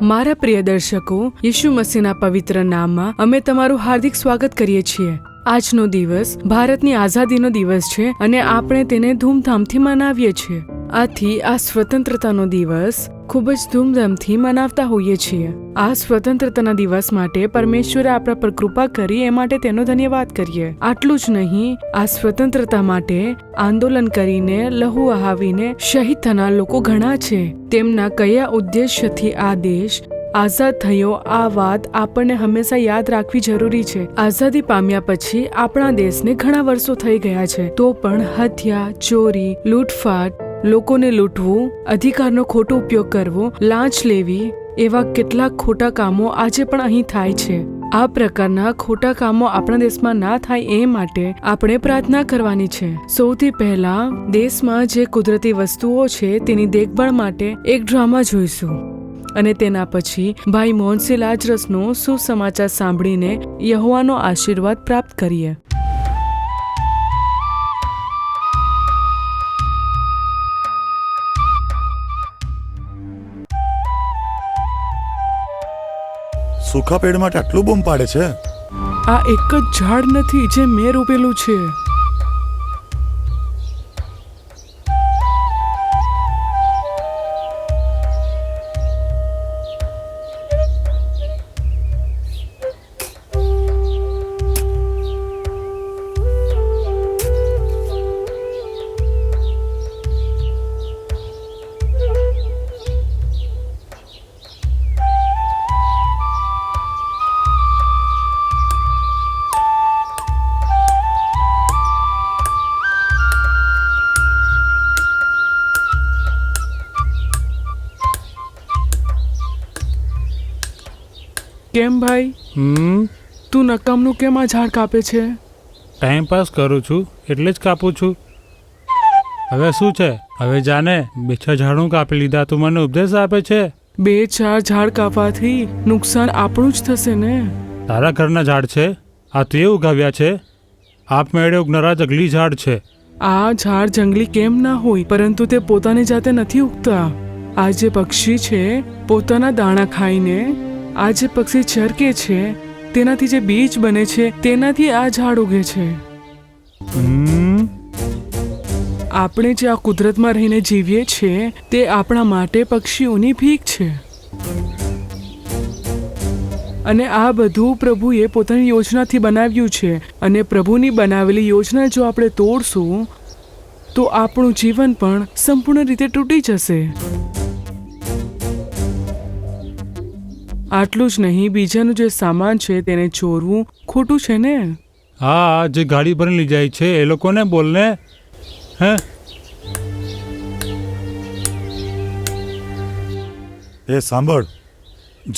મારા પ્રિય દર્શકો, યીશુ મસીહના પવિત્ર નામમાં અમે તમારું હાર્દિક સ્વાગત કરીએ છીએ. આજનો દિવસ ભારતની આઝાદીનો દિવસ છે અને આપણે તેને ધૂમધામથી મનાવીએ છીએ. આથી આ સ્વતંત્રતાનો દિવસ ખૂબ જ ધૂમધામથી મનાવતા હોઈએ છીએ. આ સ્વતંત્રતાના દિવસ માટે પરમેશ્વરે આપણા પર કૃપા કરી એ માટે તેનો ધન્યવાદ કરીએ. આટલું જ નહીં, આ સ્વતંત્રતા માટે આંદોલન કરીને લહુ વહાવીને શહીદ થનાર લોકો ઘણા છે. તેમના કયા ઉદ્દેશ્યથી આ દેશ આઝાદ થયો, આ વાત આપણને હંમેશા યાદ રાખવી જરૂરી છે. આઝાદી પામ્યા પછી આપણા દેશને ઘણા વર્ષો થઈ ગયા છે, તો પણ હત્યા, ચોરી, લૂંટફાટ, લોકોને લૂંટવું, અધિકારનો ખોટો ઉપયોગ કરવો, લાંચ લેવી, એવા કેટલાક ખોટા કામો આજે પણ અહીં થાય છે. આ પ્રકારના ખોટા કામો આપણા દેશમાં ના થાય એ માટે આપણે પ્રાર્થના કરવાની છે. સૌથી પહેલા દેશમાં જે કુદરતી વસ્તુઓ છે તેની દેખભાળ માટે એક ડ્રામા જોઈશું અને તેના પછી ભાઈ મોહનસિંહ લાજરસનો સુસમાચાર સાંભળીને યહોવાનો આશીર્વાદ પ્રાપ્ત કરીએ. સૂખા પેડ માટે આટલું બૂમ પાડે છે. આ એક જ ઝાડ નથી જે મેં રોપેલું છે. કેમ ભાઈ, તું નકામનું કેમ આ ઝાડ કાપે છે? ટાઈમ પાસ કરું છું એટલે જ કાપું છું. હવે શું છે? હવે જાને 2-6 ઝાડું કાપી લીધા, તું મને ઉપદેશ આપે છે. 2-4 ઝાડ કાપવાથી નુકસાન આપણું જ થશે ને. તારા ઘરના ઝાડ છે, આ તે ઉગાવ્યા છે. આપમેળે ઉગનારા જંગલી ઝાડ છે. આ ઝાડ જંગલી કેમ ના હોય, પરંતુ તે પોતાની જાતે નથી ઉગતા. આ જે પક્ષી છે પોતાના દાણા ખાઈને, આ જે પક્ષી ચરકે છે તેનાથી જે બીજ બને છે તેનાથી આ ઝાડ ઉગે છે. આપણે જે આ કુદરતમાં રહીને જીવીએ છીએ તે આપણા માટે પક્ષીઓની ભીખ છે. અને આ બધું પ્રભુએ પોતાની યોજનાથી બનાવ્યું છે. અને પ્રભુની બનાવેલી યોજના જો આપણે તોડશું તો આપણું જીવન પણ સંપૂર્ણ રીતે તૂટી જશે. આટલું જ નહીં, બીજાનું જે સામાન છે તેને ચોરવું ખોટું છે ને. હા, જે ગાડી ભરીને લઈ જાય છે એ લોકોને બોલને. હે, એ સાંભળ,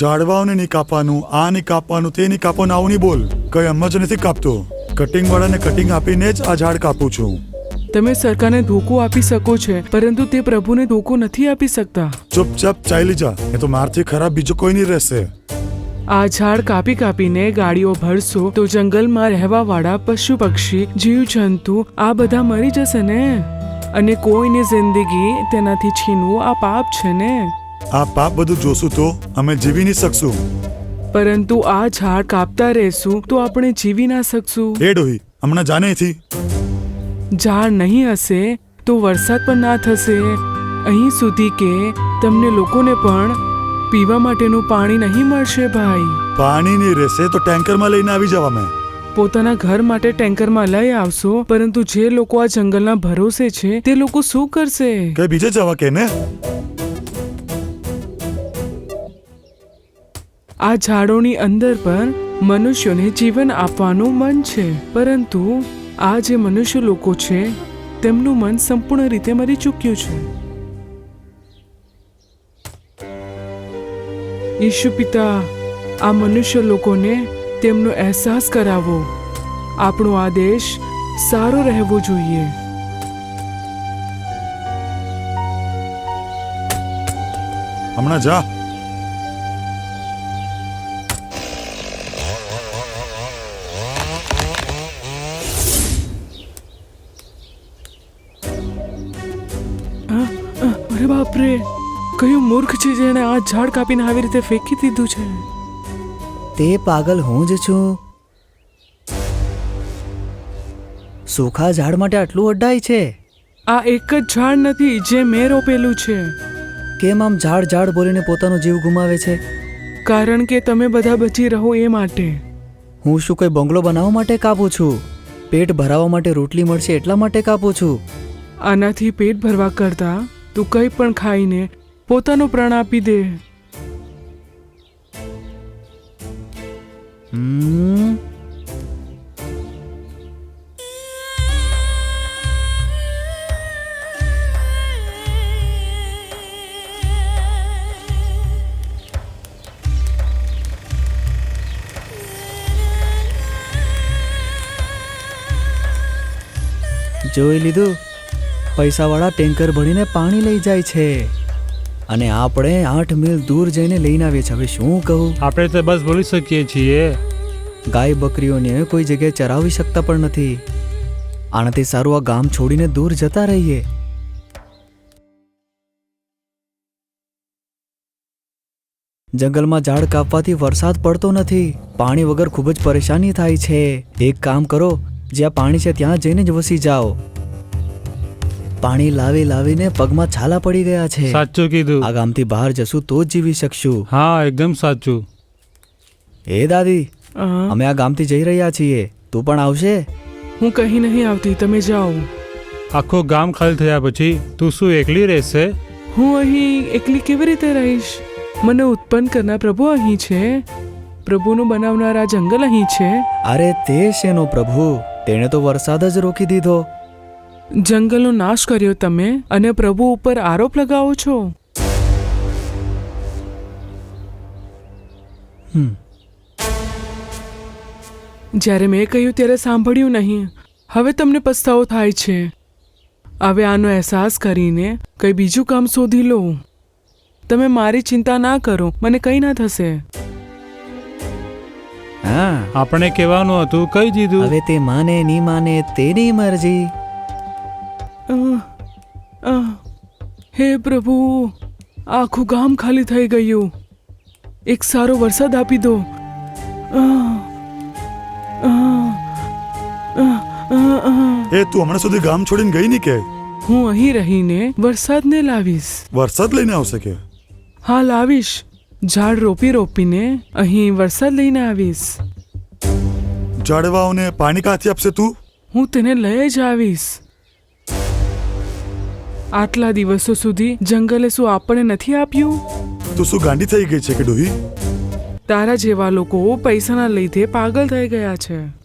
ઝાડવાઓને નહીં કાપવાનું, આ નહીં કાપવાનું, તે નહીં કાપવાનું, આવું નહીં બોલ. કઈ એમ જ નથી કાપતો. કટિંગ વાળાને કટિંગ આપીને જ આ ઝાડ કાપું છું. તમે સરકારને ધોકો આપી શકો છો, પરંતુ તે પ્રભુને ધોકો નથી આપી શકતા. ચૂપચાપ ચાલી જા, એ તો મારથી ખરાબ બીજું કોઈ નહીં રહેશે. આ ઝાડ કાપી કાપીને ગાડીઓ ભરશો તો જંગલમાં રહેવા વાળા પશુ પક્ષી, જીવ જંતુ આ બધા મરી જશે ને. અને કોઈની જિંદગી તેનાથી છીનવું આ પાપ છે ને. આ પાપ બધું જોશું તો અમે જીવી નહીં શકશું. પરંતુ આ ઝાડ કાપતા રહેશું તો આપણે જીવી ના શકશું. એ ડોહી, હમણાં જાને અહીંથી. ઝાડ નહીં હશે તો વરસાદ પણ ના થશે. અહીં સુધી કે તમને લોકોને પણ પીવા માટેનું પાણી નહીં મળશે. ભાઈ, પાણી નહીં રહેશે તો ટેન્કરમાં લઈને આવી જવા. મેં પોતાના ઘર માટે ટેન્કરમાં લઈ આવશો, પરંતુ જે લોકો આ જંગલના ભરોસે છે તે લોકો શું કરશે? કઈ બીજે જવા કે ને. આ ઝાડોની અંદર પણ મનુષ્યોને જીવન આપવાનું મન છે, પરંતુ આ જે મનુષ્ય લોકો છે તેમનું મન સંપૂર્ણ રીતે મરી ચૂક્યું છે. ઈશુ પિતા, આ મનુષ્ય લોકોને તેમનો અહેસાસ કરાવો. આપણો આ દેશ સારો રહેવો જોઈએ. હમણાં જા. અરે બાપરે, કયું મૂર્ખ છે જેણે આ ઝાડ કાપીને આવી રીતે ફેંકી દીધું છે? તે પાગલ હું જ છું. સૂખા ઝાડ માટે આટલું અડાય છે? આ એક જ ઝાડ નથી જે મેં રોપેલું છે. કેમ આમ ઝાડ ઝાડ બોલીને પોતાનો જીવ ગુમાવે છે? કારણ કે તમે બધા બચી રહો એ માટે. હું શું કોઈ બંગલો બનાવવા માટે કાપું છું? પેટ ભરાવવા માટે રોટલી મળશે એટલા માટે કાપું છું. આનાથી પેટ ભરવા કરતા તું કંઈ પણ ખાઈને પોતાનો પ્રાણ આપી દે. હમ જોઈ લીધું, પૈસાવાળા ટેન્કર ભરીને પાણી લઈ જાય છે અને આપણે 8 મીલ દૂર જઈને લઈને આવીએ છીએ. હવે શું કહું? આપણે તો બસ બોલી શકીએ છીએ. ગાય બકરીઓને કોઈ જગ્યાએ ચરાવી શકતા પણ નથી. આનાથી સારું આ ગામ છોડીને દૂર જતા રહીએ. જંગલમાં ઝાડ કાપવાથી વરસાદ પડતો નથી. પાણી વગર ખૂબ જ પરેશાની થાય છે. એક કામ કરો, જ્યાં પાણી છે ત્યાં જઈને જ વસી જાઓ. પાણી લાવી લાવીને પગમાં છાલા પડી ગયા છે. સાચું કીધું. આ ગામથી બહાર જશું તો જ જીવી શકશું. હા, એકદમ સાચું. એ દાદી, અ, અમે આ ગામથી જઈ રહ્યા છીએ. તું પણ આવશે? હું કહી નહીં આવતી, તમે જાઓ. આખું ગામ ખાલી થયા પછી તું શું એકલી રહેશે? હું અહીં એકલી કેવી રીતે રહીશ? મને ઉત્પન્ન કરનાર પ્રભુ અહીં છે. પ્રભુનું બનાવનાર આ જંગલ અહીં છે. અરે તે શેનો પ્રભુ? તેણે તો વરસાદ જ રોકી દીધો. જંગલનો નાશ કર્યો તમે અને પ્રભુ ઉપર આરોપ લગાવો છો. હમ જ્યારે મેં કહ્યું ત્યારે સાંભળ્યું નહીં. હવે તમને પસ્તાવો થાય છે. હવે આનો અહેસાસ કરીને કંઈ બીજું કામ શોધી લો. તમે મારી ચિંતા ના કરો, મને કંઈ ના થશે. હા, આપણે કહેવાનું હતું કહી દીધું. હવે તે માને નહીં માને તેની મરજી. અહ, અહ, હે પ્રભુ, આખું ગામ ખાલી થઈ ગયું. એક સારો વરસાદ આપી દો. અહ, અહ, અહ, અહ, અહ. એ તું હમણાં સુધી ગામ છોડીને ગઈ નહીં કે? હું અહીં રહીને વરસાદને લાવીશ. વરસાદ લઈને આવશે કે? હા, લાવીશ. ઝાડ રોપીને અહીં વરસાદ લઈને આવીશ. ઝાડવાઓને પાણી ક્યાંથી આપશે તું? હું તેને લઈ જ આવીશ. આટલા દિવસો સુધી જંગલે શું આપણને નથી આપ્યું? તું શું ગાંડી થઈ ગઈ છે કે ડોહી? તારા જેવા લોકો પૈસાના લીધે પાગલ થઈ ગયા છે.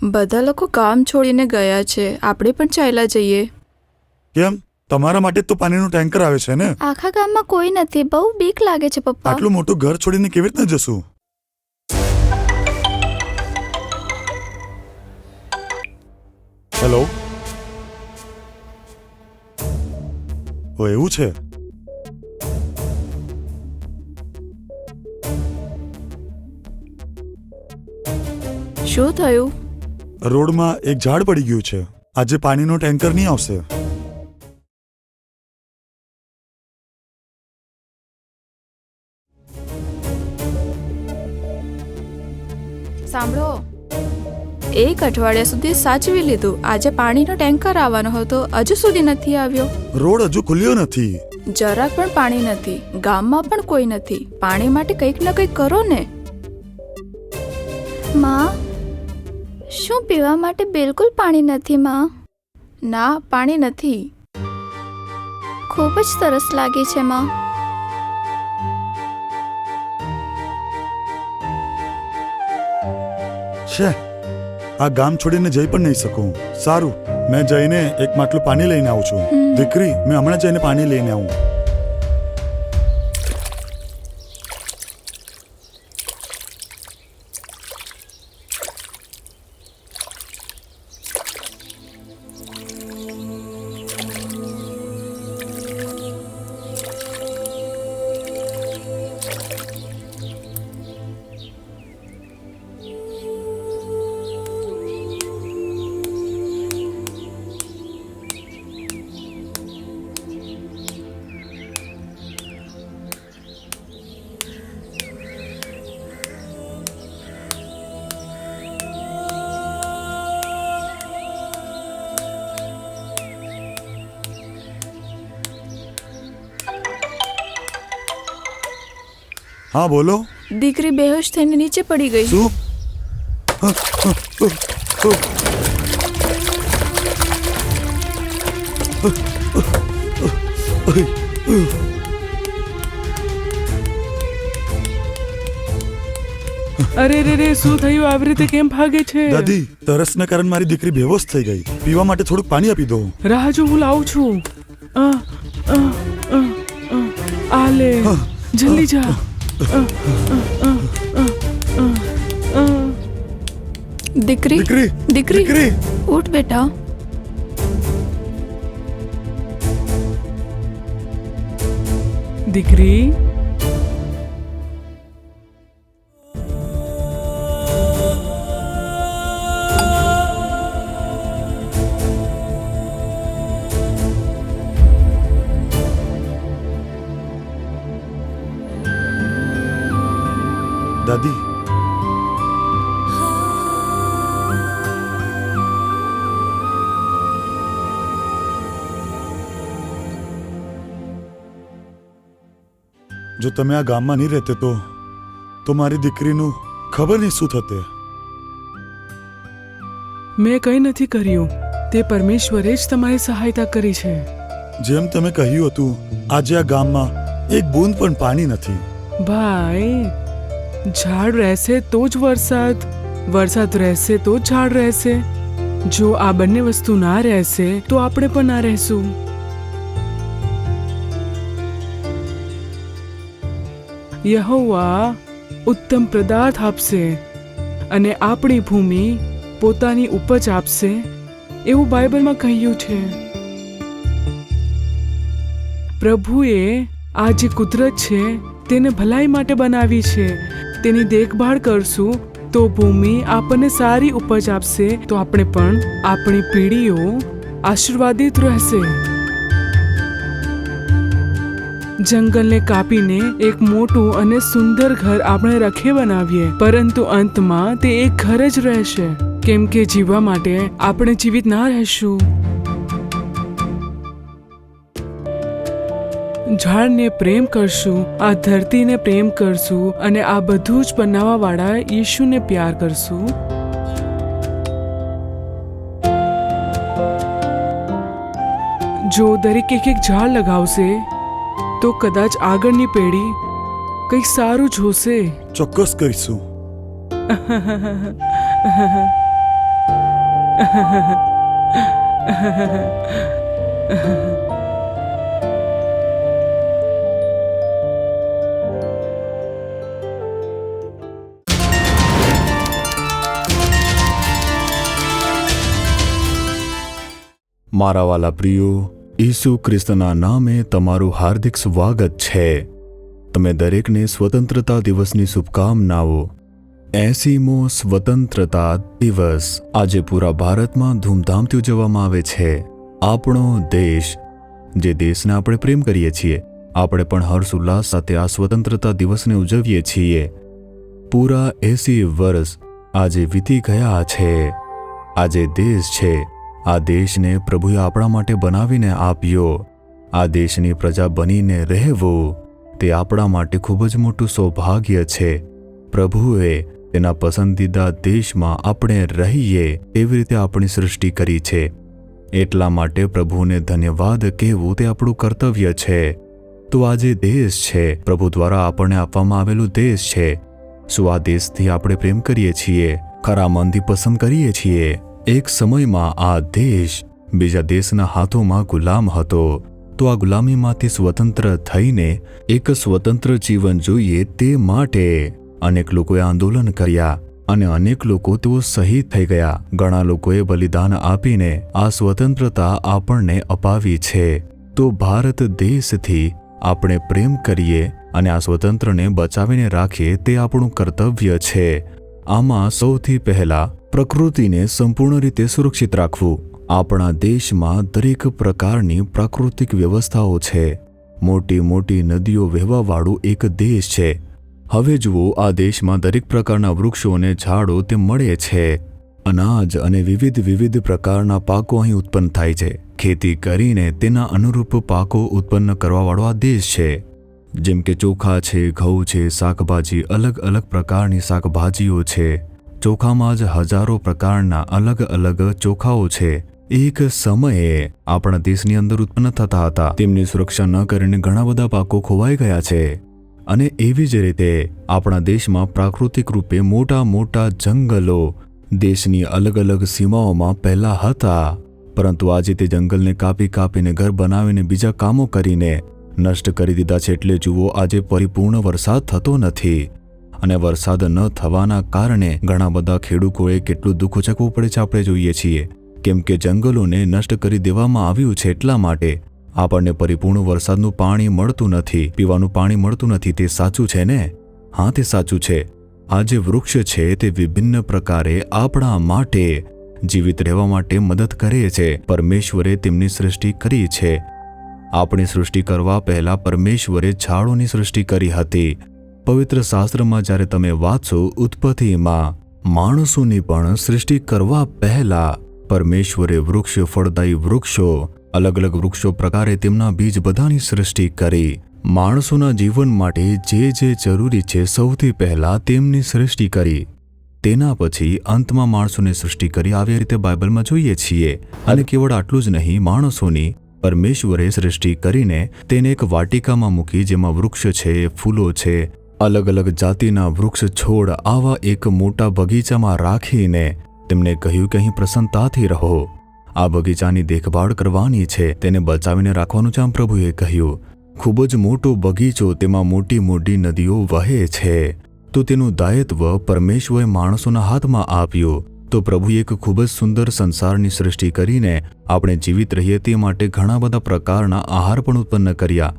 બધા લોકો કામ છોડીને ગયા છે. આપણે પણ ચાલ્યા જઈએ. કેમ? તમારા માટે જ તો પાણીનું ટેન્કર આવે છે ને? આખા ગામમાં કોઈ નથી. બહુ બીક લાગે છે પપ્પા. આટલું મોટું ઘર છોડીને કેવી રીતના જશું? હેલો, ઓ એવું છે? શું થયું? રોડમાં એક ઝાડ પડી ગયું છે. આજે પાણીનો ટેન્કર નહીં આવશે. સાંભળો, એક અઠવાડિયા સુધી સાચવી લીધું. આજે પાણીનો ટેન્કર આવવાનો હતો, હજુ સુધી નથી આવ્યો. રોડ હજુ ખુલ્યો નથી. જરાક પણ પાણી નથી. ગામમાં પણ કોઈ નથી. પાણી માટે કંઈક ને કંઈક કરો ને. માં, શું પીવા માટે બિલકુલ પાણી નથી માં? ના, પાણી નથી. ખૂબ જ તરસ લાગી છે માં. છે આ ગામ છોડીને જઈ પણ નહીં શકું. સારું, મેં જઈને એક માટલું પાણી લઈને આવું છું. દીકરી, મેં હમણાં જઈને પાણી લઈને આવું. હા બોલો. દીકરી બેહોશ થઈને નીચે પડી ગઈ. શું? અરે રે રે, શું થયું? આવી રીતે કેમ ભાગે છે? દાદી, તરસના કારણે મારી દીકરી બેહોશ થઈ ગઈ. પીવા માટે થોડુંક પાણી આપી દો. રાહ જો, હું લાવું છું. અ, અ, અ, અ, આ લે, જલ્દી જા. દીકરી દીકરી દીકરી દીકરી ઉઠ બેટા. દીકરી, દાદી, જો તમે આ ગામમાં નહીં રહેતે તો મારી દીકરીનું ખબર નહીં શું થતે. મેં કંઈ નથી કર્યું. તે પરમેશ્વરે જ તમારી સહાયતા કરી છે. જેમ તમે કહ્યું હતું, આજે આ ગામમાં એક બૂંદ પણ પાણી નથી. ભાઈ, ઝાડ રહેશે તો જ વરસાદ, વરસાદ રહેશે તો જ ઝાડ રહેશે. જો આ બંને વસ્તુ ના રહેશે તો આપણે પણ ના રહેશું. યહોવા ઉત્તમ પદાર્થ આપશે અને આપણી ભૂમિ પોતાની ઉપજ આપશે, એવું બાઇબલમાં કહ્યું છે. પ્રભુએ આ જે કુદરત છે તેને ભલાઈ માટે બનાવી છે. તેની દેખભાળ કરશું તો ભૂમિ આપણને સારી ઉપજ આપશે, તો આપણે પણ આપણી પેઢીઓ આશીર્વાદિત રહેશે. જંગલને કાપીને એક મોટું અને સુંદર ઘર આપણે રખે બનાવીએ, પરંતુ અંતમાં તે એક ઘર જ રહેશે, કેમ કે જીવવા માટે આપણે જીવિત ના રહેશું. ઝાડને પ્રેમ કરશું, આ ધરતીને પ્રેમ કરશું અને આ બધું જ બનાવવાવાળા યીશુને પ્યાર કરશું. જો દરેક એક ઝાડ લગાવશે તો કદાચ આગળની પેઢી કંઈક સારું જોશે. ચોક્કસ કરીશું. મારા વાલા પ્રિયો, ઈસુ ખ્રિસ્તના નામે તમારું હાર્દિક સ્વાગત છે. તમે દરેકને સ્વતંત્રતા દિવસની શુભકામનાઓ. 80મો સ્વતંત્રતા દિવસ આજે પૂરા ભારતમાં ધૂમધામથી ઉજવવામાં આવે છે. આપણો દેશ, જે દેશને આપણે પ્રેમ કરીએ છીએ, આપણે પણ હર્ષોલ્લાસ સાથે આ સ્વતંત્રતા દિવસને ઉજવીએ છીએ. પૂરા 80 વર્ષ આજે વીતી ગયા છે. આજે દેશ છે, આ દેશને પ્રભુએ આપણા માટે બનાવીને આપ્યો. આ દેશની પ્રજા બનીને રહેવું તે આપણા માટે ખૂબ જ મોટું સૌભાગ્ય છે. પ્રભુએ તેના પસંદીદા દેશમાં આપણે રહીએ એવી રીતે આપણી સૃષ્ટિ કરી છે. એટલા માટે પ્રભુને ધન્યવાદ કહેવું તે આપણું કર્તવ્ય છે. તો આ જે દેશ છે, પ્રભુ દ્વારા આપણને આપવામાં આવેલું દેશ છે. શું આ દેશથી આપણે પ્રેમ કરીએ છીએ? ખરા મનથી પસંદ કરીએ છીએ? એક સમયમાં આ દેશ બીજા દેશના હાથોમાં ગુલામ હતો, તો આ ગુલામીમાંથી સ્વતંત્ર થઈને એક સ્વતંત્ર જીવન જોઈએ તે માટે અનેક લોકોએ આંદોલન કર્યા અને અનેક લોકો તેઓ શહીદ થઈ ગયા. ઘણા લોકોએ બલિદાન આપીને આ સ્વતંત્રતા આપણને અપાવી છે. તો ભારત દેશથી આપણે પ્રેમ કરીએ અને આ સ્વતંત્રને બચાવીને રાખીએ તે આપણું કર્તવ્ય છે. આમાં સૌથી પહેલા પ્રકૃતિને સંપૂર્ણ રીતે સુરક્ષિત રાખવું. આપણા દેશમાં દરેક પ્રકારની પ્રાકૃતિક વ્યવસ્થાઓ છે. મોટી મોટી નદીઓ વહેવાવાળું એક દેશ છે. હવે જુઓ, આ દેશમાં દરેક પ્રકારના વૃક્ષો અને ઝાડો તે મળે છે. અનાજ અને વિવિધ પ્રકારના પાકો અહીં ઉત્પન્ન થાય છે. ખેતી કરીને તેના અનુરૂપ પાકો ઉત્પન્ન કરવાવાળો આ દેશ છે. જેમ કે ચોખા છે, ઘઉં છે, શાકભાજી, અલગ અલગ પ્રકારની શાકભાજીઓ છે. ચોખામાં જ હજારો પ્રકારના અલગ અલગ ચોખાઓ છે. એક સમયે આપણા દેશની અંદર ઉત્પન્ન થતા હતા. તેમની સુરક્ષા ન કરીને ઘણા બધા પાકો ખોવાઈ ગયા છે. અને એવી જ રીતે આપણા દેશમાં પ્રાકૃતિક રૂપે મોટા મોટા જંગલો દેશની અલગ અલગ સીમાઓમાં પહેલા હતા, પરંતુ આજે તે જંગલને કાપી કાપીને ઘર બનાવીને બીજા કામો કરીને નષ્ટ કરી દીધા છે. એટલે જુઓ, આજે પરિપૂર્ણ વરસાદ થતો નથી. અને વરસાદ ન થવાના કારણે ઘણા બધા ખેડૂતોએ કેટલું દુઃખ ઉચકવું પડે છે આપણે જોઈએ છીએ. કેમ કે જંગલોને નષ્ટ કરી દેવામાં આવ્યું છે. એટલા માટે આપણને પરિપૂર્ણ વરસાદનું પાણી મળતું નથી, પીવાનું પાણી મળતું નથી. તે સાચું છે ને? હા, તે સાચું છે. આ જે વૃક્ષ છે તે વિભિન્ન પ્રકારે આપણા માટે જીવિત રહેવા માટે મદદ કરે છે. પરમેશ્વરે તેમની સૃષ્ટિ કરી છે. આપણી સૃષ્ટિ કરવા પહેલા પરમેશ્વરે ઝાડોની સૃષ્ટિ કરી હતી. પવિત્ર શાસ્ત્રમાં જ્યારે તમે વાંચો, ઉત્પત્તિમાં માણસોની પણ સૃષ્ટિ કરવા પહેલા પરમેશ્વરે વૃક્ષ, ફળદાયી વૃક્ષો, અલગ અલગ વૃક્ષો પ્રકારે તેમના બીજ બધાની સૃષ્ટિ કરી. માણસોના જીવન માટે જે જે જરૂરી છે સૌથી પહેલા તેમની સૃષ્ટિ કરી. તેના પછી અંતમાં માણસોની સૃષ્ટિ કરી. આવી રીતે બાઇબલમાં જોઈએ છીએ. અને કેવળ આટલું જ નહીં, માણસોની પરમેશ્વરે સૃષ્ટિ કરીને તેને એક વાટિકામાં મૂકી, જેમાં વૃક્ષ છે, ફૂલો છે, અલગ અલગ જાતિના વૃક્ષ, છોડ, આવા એક મોટા બગીચામાં રાખીને તેમને કહ્યું કે અહીં પ્રસન્નતાથી રહો. આ બગીચાની દેખભાળ કરવાની છે, તેને બચાવીને રાખવાનું છે. આમ પ્રભુએ કહ્યું. ખૂબ જ મોટો બગીચો, તેમાં મોટી મોટી નદીઓ વહે છે, તો તેનું દાયિત્વ પરમેશ્વરે માણસોના હાથમાં આપ્યું. તો પ્રભુએ એક ખૂબ જ સુંદર સંસારની સૃષ્ટિ કરીને આપણે જીવિત રહીએ તે માટે ઘણા બધા પ્રકારના આહાર પણ ઉત્પન્ન કર્યા.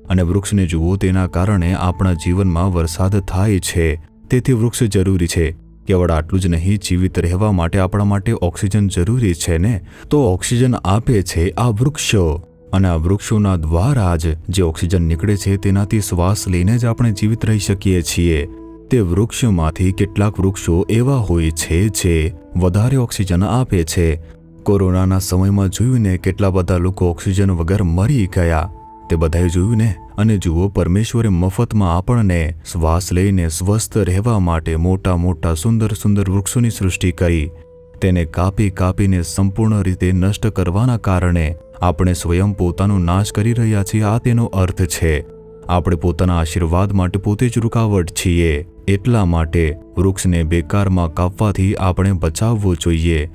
અને વૃક્ષને જુઓ, તેના કારણે આપણા જીવનમાં વરસાદ થાય છે. તેથી વૃક્ષ જરૂરી છે. કેવળ આટલું જ નહીં, જીવિત રહેવા માટે આપણા માટે ઓક્સિજન જરૂરી છે ને? તો ઓક્સિજન આપે છે આ વૃક્ષો. અને આ વૃક્ષોના દ્વારા જ જે ઓક્સિજન નીકળે છે તેનાથી શ્વાસ લઈને જ આપણે જીવિત રહી શકીએ છીએ. તે વૃક્ષોમાંથી કેટલાક વૃક્ષો એવા હોય છે જે વધારે ઓક્સિજન આપે છે. કોરોનાના સમયમાં જોયું ને, કેટલા બધા લોકો ઓક્સિજન વગર મરી ગયા. તે બધાએ જોયું ને? અને જુઓ, પરમેશ્વરે મફતમાં આપણને શ્વાસ લઈને સ્વસ્થ રહેવા માટે મોટા મોટા સુંદર સુંદર વૃક્ષોની સૃષ્ટિ કરી. તેને કાપી કાપીને સંપૂર્ણ રીતે નષ્ટ કરવાના કારણે આપણે સ્વયં પોતાનો નાશ કરી રહ્યા છીએ. આ તેનો અર્થ છે. આપણે પોતાના આશીર્વાદ માટે પોતે જ રૂકાવટ છીએ. એટલા માટે વૃક્ષને બેકારમાં કાપવાથી આપણે બચાવવું જોઈએ.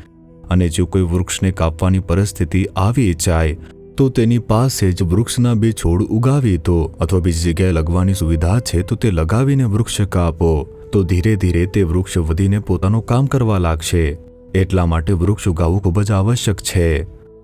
અને જો કોઈ વૃક્ષને કાપવાની પરિસ્થિતિ આવી જાય તો તેની પાસે જ વૃક્ષના બે છોડ ઉગાવી દો, અથવા બીજી જગ્યાએ લગવાની સુવિધા છે તો તે લગાવીને વૃક્ષ કાપો. તો ધીરે ધીરે તે વૃક્ષ વધીને પોતાનું કામ કરવા લાગશે. એટલા માટે વૃક્ષ ઉગાવવું ખૂબ જ આવશ્યક છે.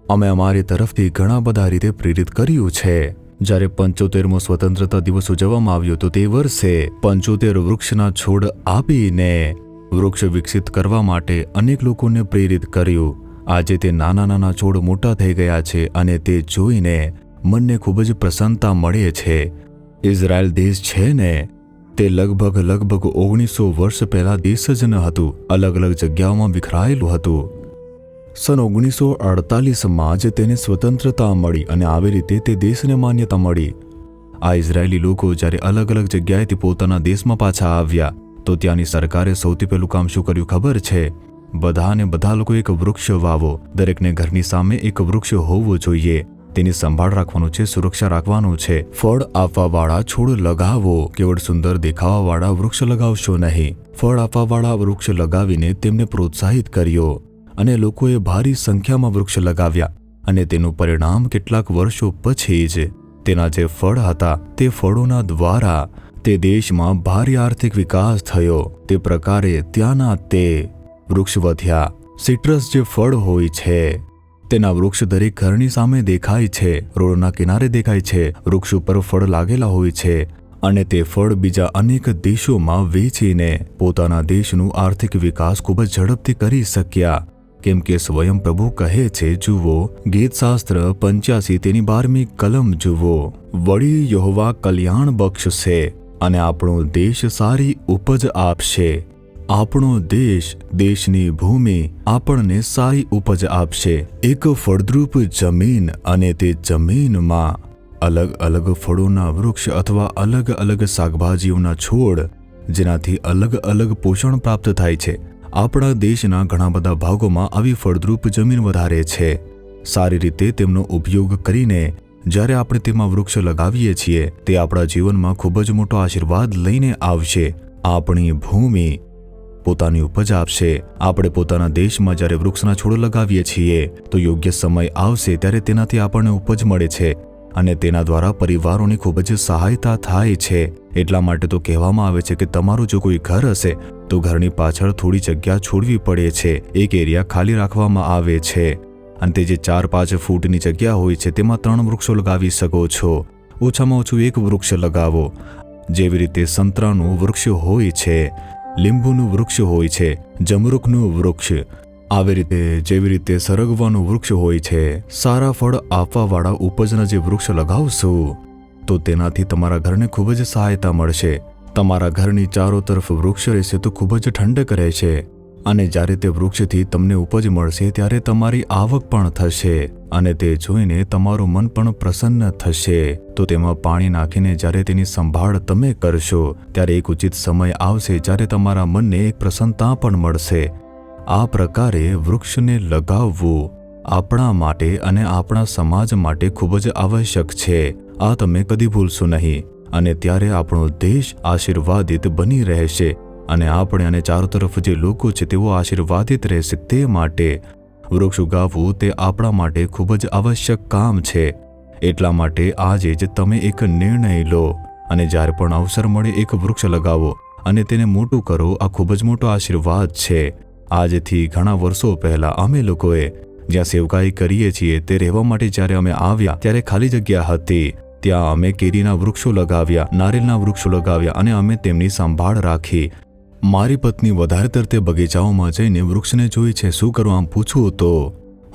અમે અમારી તરફથી ઘણા બધા રીતે પ્રેરિત કર્યું છે. જ્યારે 75મો સ્વતંત્રતા દિવસ ઉજવવામાં આવ્યો તો તે વર્ષે 75 વૃક્ષના છોડ આપીને વૃક્ષ વિકસિત કરવા માટે અનેક લોકોને પ્રેરિત કર્યું. આજે તે નાના નાના છોડ મોટા થઈ ગયા છે અને તે જોઈને મનને ખૂબ જ પ્રસન્નતા મળે છે. ઇઝરાયલ દેશ છે ને, તે લગભગ 1900 વર્ષ પહેલા દેશ જ ન હતું. અલગ અલગ જગ્યાઓમાં વિખરાયેલું હતું. સન 1948માં જ તેને સ્વતંત્રતા મળી અને આવી રીતે તે દેશને માન્યતા મળી. આ ઇઝરાયેલી લોકો જ્યારે અલગ અલગ જગ્યાએથી પોતાના દેશમાં પાછા આવ્યા તો ત્યાંની સરકારે સૌથી પહેલું કામ શું કર્યું ખબર છે? બધા લોકો એક વૃક્ષ વાવો. દરેકને ઘરની સામે એક વૃક્ષ હોવું જોઈએ. તેની સંભાળ રાખવાનું છે, સુરક્ષા રાખવાનું છે. ફળ આપવાવાળા છોડ લગાવો. કેવળ સુંદર દેખાવાવાળા વૃક્ષ લગાવશો નહીં. ફળ આપવાવાળા વૃક્ષ લગાવીને તેમને પ્રોત્સાહિત કર્યો. અને લોકોએ ભારી સંખ્યામાં વૃક્ષ લગાવ્યા. અને તેનું પરિણામ કેટલાક વર્ષો પછી જ તેના જે ફળ હતા તે ફળોના દ્વારા તે દેશમાં ભારે આર્થિક વિકાસ થયો. તે પ્રકારે ત્યાંના તે વૃક્ષ વધ્યા. સિટ્રસ જે ફળ હોય છે તેના વૃક્ષ દરેક ઘરની સામે દેખાય છે, રોડના કિનારે દેખાય છે. વૃક્ષ ઉપર ફળ લાગેલા હોય છે અને તે ફળ બીજા અનેક દેશોમાં વેચીને પોતાના દેશનું આર્થિક વિકાસ ખૂબ જ ઝડપથી કરી શક્યા. કેમ કે સ્વયં પ્રભુ કહે છે, જુઓ ગીતશાસ્ત્ર 85 તેની 12મી કલમ જુઓ. વળી યહોવા કલ્યાણ બક્ષશે અને આપણો દેશ સારી ઉપજ આપશે. આપણો દેશ, દેશની ભૂમિ આપણને સારી ઉપજ આપશે. એક ફળદ્રુપ જમીન અને તે જમીનમાં અલગ અલગ ફળોના વૃક્ષ અથવા અલગ અલગ શાકભાજીઓના છોડ જેનાથી અલગ અલગ પોષણ પ્રાપ્ત થાય છે. આપણા દેશના ઘણા બધા ભાગોમાં આવી ફળદ્રુપ જમીન વધારે છે. સારી રીતે તેમનો ઉપયોગ કરીને જ્યારે આપણે તેમાં વૃક્ષ લગાવીએ છીએ તે આપણા જીવનમાં ખૂબ જ મોટો આશીર્વાદ લઈને આવશે. આપણી ભૂમિ પોતાની ઉપજ આપશે. આપણે પોતાના દેશમાં જ્યારે વૃક્ષના છોડ લગાવીએ છીએ તો યોગ્ય સમય આવશે ત્યારે તેનાથી આપણને ઉપજ મળે છે અને તેના દ્વારા પરિવારોની ખૂબ જ સહાયતા થાય છે. એટલા માટે તો કહેવામાં આવે છે કે તમારું જો કોઈ ઘર હશે તો ઘરની પાછળ થોડી જગ્યા છોડવી પડે છે. એક એરિયા ખાલી રાખવામાં આવે છે અને તે જે 4-5 ફૂટની જગ્યા હોય છે તેમાં 3 વૃક્ષો લગાવી શકો છો. ઓછામાં ઓછું 1 વૃક્ષ લગાવો. જેવી રીતે સંતરાનું વૃક્ષ હોય છે, લીંબુનું વૃક્ષ હોય છે, જમરૂકનું વૃક્ષ, આવી રીતે જેવી રીતે સરગવાનું વૃક્ષ હોય છે, સારા ફળ આપવાવાળા ઉપજના જે વૃક્ષ લગાવશો તો તેનાથી તમારા ઘરને ખૂબ જ સહાયતા મળશે. તમારા ઘરની ચારો તરફ વૃક્ષ રહેશે તો ખૂબ જ ઠંડક રહેશે અને જ્યારે તે વૃક્ષથી તમને ઉપજ મળશે ત્યારે તમારી આવક પણ થશે અને તે જોઈને તમારું મન પણ પ્રસન્ન થશે. તો તેમાં પાણી નાખીને જ્યારે તેની સંભાળ તમે કરશો ત્યારે એક ઉચિત સમય આવશે જ્યારે તમારા મનને એક પ્રસન્નતા પણ મળશે. આ પ્રકારે વૃક્ષને લગાવવું આપણા માટે અને આપણા સમાજ માટે ખૂબ જ આવશ્યક છે. આ તમે કદી ભૂલશો નહીં અને ત્યારે આપણો દેશ આશીર્વાદિત બની રહેશે અને આપણે અને ચારો તરફ જે લોકો છે તેઓ આશીર્વાદિત રહેશે. તે માટે વૃક્ષ ઉગાવવું તે આપણા માટે ખૂબ જ આવશ્યક કામ છે. એટલા માટે આજે જ તમે એક નિર્ણય લો અને જ્યારે પણ અવસર મળે એક વૃક્ષ લગાવો અને તેને મોટું કરો. આ ખૂબ જ મોટો આશીર્વાદ છે. આજથી ઘણા વર્ષો પહેલા અમે લોકોએ જ્યાં સેવકાઈ કરીએ છીએ તે રહેવા માટે જ્યારે અમે આવ્યા ત્યારે ખાલી જગ્યા હતી. ત્યાં અમે કેરીના વૃક્ષો લગાવ્યા, નારિયેળના વૃક્ષો લગાવ્યા અને અમે તેમની સંભાળ રાખી. મારી પત્ની વધારેતર તે બગીચાઓમાં જઈને વૃક્ષને જોઈ છે. શું કરું આમ પૂછું તો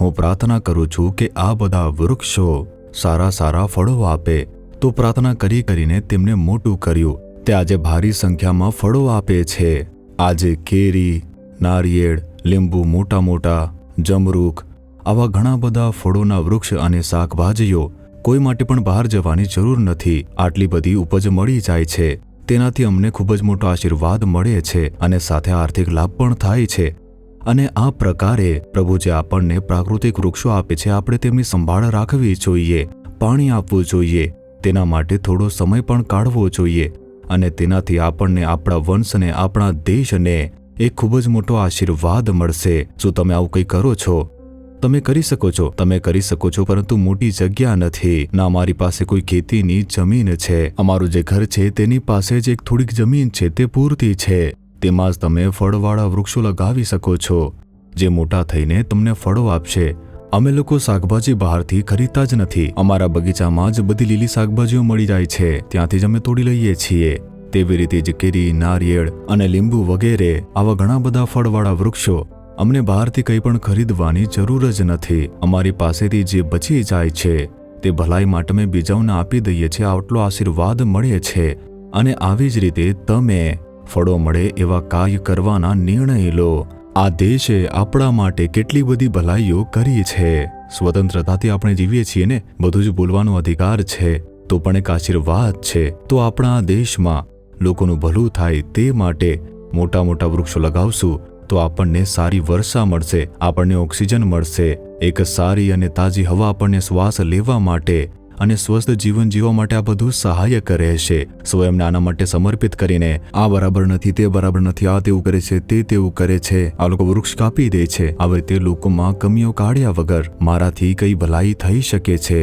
હું પ્રાર્થના કરું છું કે આ બધા વૃક્ષો સારા સારા ફળો આપે. તો પ્રાર્થના કરી કરીને તેમને મોટું કર્યું. તે આજે ભારી સંખ્યામાં ફળો આપે છે. આજે કેરી, નારિયેળ, લીંબુ મોટા મોટા, જમરૂક આવા ઘણા બધા ફળોના વૃક્ષ અને શાકભાજીઓ કોઈ માટે પણ બહાર જવાની જરૂર નથી. આટલી બધી ઉપજ મળી જાય છે. તેનાથી અમને ખૂબ જ મોટો આશીર્વાદ મળે છે અને સાથે આર્થિક લાભ પણ થાય છે. અને આ પ્રકારે પ્રભુ જે આપણને પ્રાકૃતિક વૃક્ષો આપે છે આપણે તેમની સંભાળ રાખવી જોઈએ, પાણી આપવું જોઈએ, તેના માટે થોડો સમય પણ કાઢવો જોઈએ અને તેનાથી આપણને આપણા વંશને આપણા દેશને એક ખૂબ જ મોટો આશીર્વાદ મળશે. શું તમે આવું કંઈ કરો છો? તમે કરી શકો છો, તમે કરી શકો છો, પરંતુ મોટી જગ્યા નથી. ના અમારી પાસે કોઈ ખેતીની જમીન છે. અમારું જે ઘર છે તેની પાસે જ એક થોડીક જમીન છે, તે પૂરતી છે. તેમાં જ તમે ફળવાળા વૃક્ષો લગાવી શકો છો જે મોટા થઈને તમને ફળો આપશે. અમે લોકો શાકભાજી બહારથી ખરીદતા જ નથી. અમારા બગીચામાં જ બધી લીલી શાકભાજીઓ મળી જાય છે. ત્યાંથી જ અમે તોડી લઈએ છીએ. તેવી રીતે જ કેરી, નારિયેળ અને લીંબુ વગેરે આવા ઘણા બધા ફળવાળા વૃક્ષો અમને બહારથી કંઈ પણ ખરીદવાની જરૂર જ નથી. અમારી પાસેથી જે બચી જાય છે તે ભલાઈ માટે અમે બીજાઓને આપી દઈએ છીએ. આટલો આશીર્વાદ મળે છે. અને આવી જ રીતે તમે ફળો મળે એવા કાર્ય કરવાના નિર્ણય લો. આ દેશે આપણા માટે કેટલી બધી ભલાઈઓ કરી છે. સ્વતંત્રતાથી આપણે જીવીએ છીએ ને, બધું જ બોલવાનો અધિકાર છે, તો પણ એક આશીર્વાદ છે. તો આપણા દેશમાં લોકોનું ભલું થાય તે માટે મોટા મોટા વૃક્ષો લગાવશું તો આપણને સારી વર્ષા મળશે, આપણને ઓક્સિજન મળશે, એક સારી અને તાજી હવા આપણને શ્વાસ લેવા માટે અને સ્વસ્થ જીવન જીવવા માટે આ બધું સહાયક રહેશે. સ્વયંને આના માટે સમર્પિત કરીને આ બરાબર નથી, તે બરાબર નથી, આ તેવું કરે છે, તે તેવું કરે છે, આ લોકો વૃક્ષ કાપી દે છે, હવે તે લોકોમાં કમીઓ કાઢ્યા વગર મારાથી કઈ ભલાઈ થઈ શકે છે.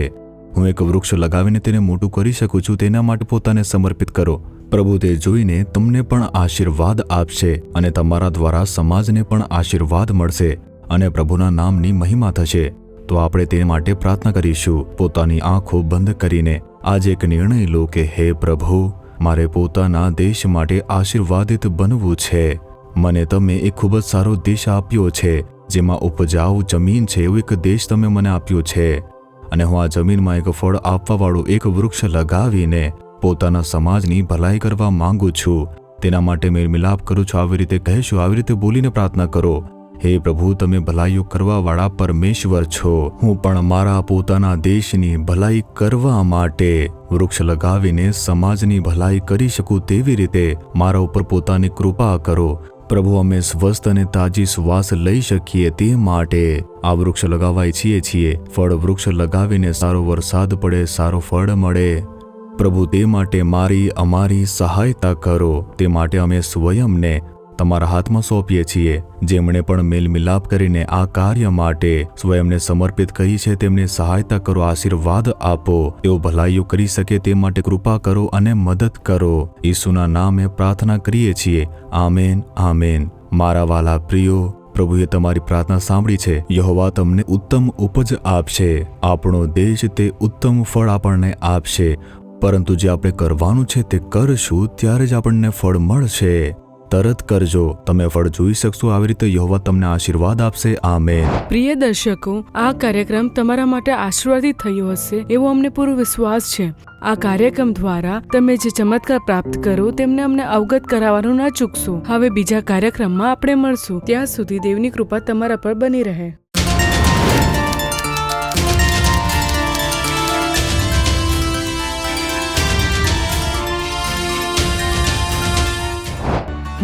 હું એક વૃક્ષ લગાવીને તેને મોટું કરી શકું છું. તેના માટે પોતાને સમર્પિત કરો. પ્રભુ તે જોઈને તમને પણ આશીર્વાદ આપશે અને તમારા દ્વારા સમાજને પણ આશીર્વાદ મળશે અને પ્રભુના નામની મહિમા થશે. તો આપણે તે માટે પ્રાર્થના કરીશું. પોતાની આંખો બંધ કરીને આજે એક નિર્ણય લો કે હે પ્રભુ, મારે પોતાના દેશ માટે આશીર્વાદિત બનવું છે. મને તમે એક ખૂબ જ સારો દેશ આપ્યો છે જેમાં ઉપજાઉ જમીન છે. એવો એક દેશ તમે મને આપ્યો છે અને હું આ જમીનમાં એક ફળ આપવાવાળું એક વૃક્ષ લગાવીને પોતાના સમાજની ભલાઈ કરવા માંગુ છું. તેના માટે મેળ મિલાપ કરું છું. આવી રીતે કહેશો, આવી રીતે બોલીને પ્રાર્થના કરો. હે પ્રભુ, તમે ભલાઈઓ કરવાવાળા પરમેશ્વર છો. હું પણ મારા પોતાના દેશની ભલાઈ કરવા માટે વૃક્ષ લગાવીને સમાજની ભલાઈ કરી શકું તેવી રીતે મારા ઉપર પોતાની કૃપા કરો. પ્રભુ, અમે સ્વસ્થ અને તાજી શ્વાસ લઈ શકીએ તે માટે આ વૃક્ષ લગાવવા ઈચ્છીએ છીએ. ફળ વૃક્ષ લગાવીને સારો વરસાદ પડે, સારો ફળ મળે. પ્રભુ, તે માટે અમારી સહાયતા કરો. તે માટે અમે સ્વયંને તમારા હાથમાં સોંપીએ છીએ. જેમણે પણ મેલ મિલાપ કરીને આ કાર્ય માટે સ્વયંને સમર્પિત કરી છે તેમને સહાયતા કરો, આશીર્વાદ આપો. તેઓ ભલાઈઓ કરી શકે તે માટે કૃપા કરો અને મદદ કરો. ઈસુના નામે પ્રાર્થના કરીએ છીએ. Amen, amen. મારા વાલા પ્રિયો, પ્રભુએ તમારી પ્રાર્થના સાંભળી છે. યહોવા તમને ઉત્તમ ઉપજ આપશે. આપણો દેશ તે ઉત્તમ ફળ આપણને આપશે. પરંતુ જે આપણે કરવાનું છે તે કરશું ત્યારે જ આપણને ફળ મળશે. તરત કરજો, તમે ફળ જોઈ શકશો. આવી રીતે યહોવા તમને આશીર્વાદ આપશે. આમેન. પ્રિય દર્શકો, આ કાર્યક્રમ તમારા માટે આશીર્વાદિત થયો હશે એવો અમને પૂરો વિશ્વાસ છે. આ કાર્યક્રમ દ્વારા તમે જે ચમત્કાર પ્રાપ્ત કરો તેમને અમને અવગત કરાવવાનું ના ચૂકશો. હવે બીજા કાર્યક્રમમાં આપણે મળશું. ત્યાં સુધી દેવની કૃપા તમારા પર બની રહે.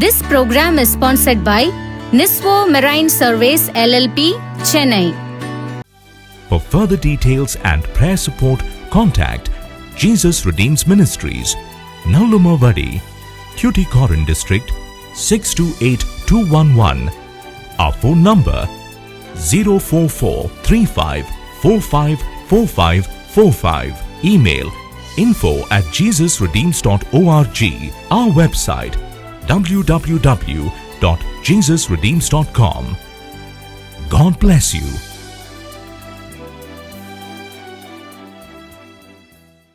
This program is sponsored by Niswo Marine Surveys LLP, Chennai. For further details and prayer support, contact Jesus Redeems Ministries, Nallumavadi, Tuticorin District, 628211. Our phone number 04435454545. Email info@jesusredeems.org. Our website www.jesusredeems.com. God bless you.